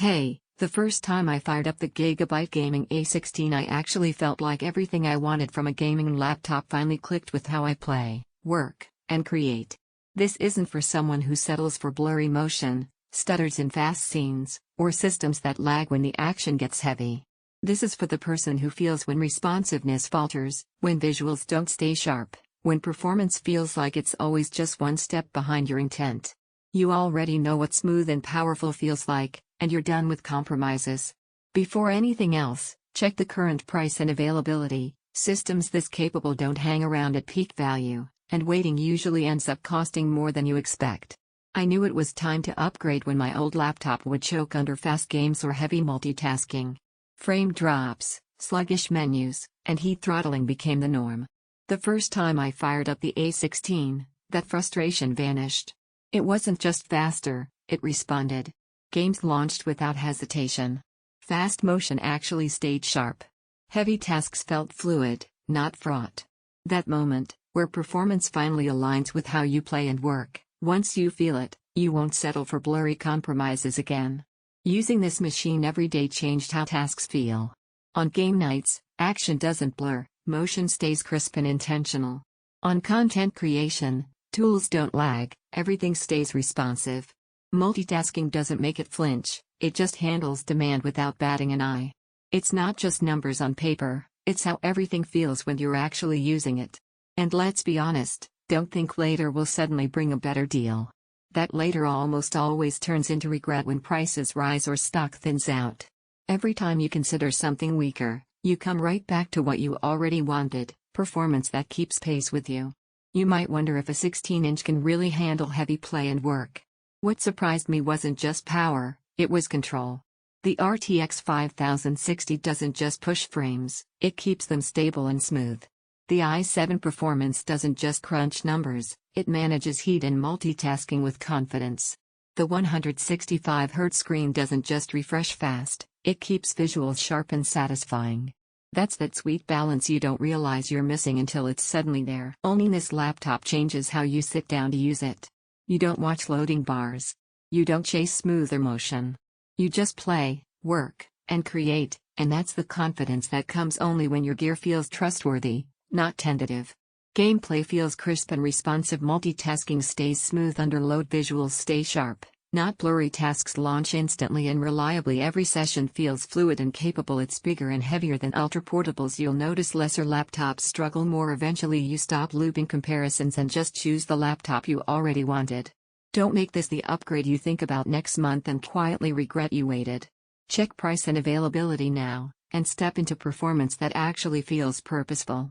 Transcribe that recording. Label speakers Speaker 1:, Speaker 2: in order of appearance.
Speaker 1: Hey, the first time I fired up the GIGABYTE Gaming A16 I actually felt like everything I wanted from a gaming laptop finally clicked with how I play, work, and create. This isn't for someone who settles for blurry motion, stutters in fast scenes, or systems that lag when the action gets heavy. This is for the person who feels when responsiveness falters, when visuals don't stay sharp, when performance feels like it's always just one step behind your intent. You already know what smooth and powerful feels like, and you're done with compromises. Before anything else, check the current price and availability. Systems this capable don't hang around at peak value, and waiting usually ends up costing more than you expect. I knew it was time to upgrade when my old laptop would choke under fast games or heavy multitasking. Frame drops, sluggish menus, and heat throttling became the norm. The first time I fired up the A16, that frustration vanished. It wasn't just faster, it responded. Games launched without hesitation. Fast motion actually stayed sharp. Heavy tasks felt fluid, not fraught. That moment, where performance finally aligns with how you play and work, once you feel it, you won't settle for blurry compromises again. Using this machine every day changed how tasks feel. On game nights, action doesn't blur, motion stays crisp and intentional. On content creation, tools don't lag, everything stays responsive. Multitasking doesn't make it flinch, it just handles demand without batting an eye. It's not just numbers on paper, it's how everything feels when you're actually using it. And let's be honest, don't think later will suddenly bring a better deal. That later almost always turns into regret when prices rise or stock thins out. Every time you consider something weaker, you come right back to what you already wanted, performance that keeps pace with you. You might wonder if a 16-inch can really handle heavy play and work. What surprised me wasn't just power, it was control. The RTX 5060 doesn't just push frames, it keeps them stable and smooth. The i7 performance doesn't just crunch numbers, it manages heat and multitasking with confidence. The 165 Hz screen doesn't just refresh fast, it keeps visuals sharp and satisfying. That's that sweet balance you don't realize you're missing until it's suddenly there. Owning this laptop changes how you sit down to use it. You don't watch loading bars. You don't chase smoother motion. You just play, work, and create, and that's the confidence that comes only when your gear feels trustworthy, not tentative. Gameplay feels crisp and responsive, multitasking stays smooth under load, visuals stay sharp, not blurry, tasks launch instantly and reliably, every session feels fluid and capable. It's bigger and heavier than ultra-portables. You'll notice lesser laptops struggle more. Eventually you stop looping comparisons and just choose the laptop you already wanted. Don't make this the upgrade you think about next month and quietly regret you waited. Check price and availability now, and step into performance that actually feels purposeful.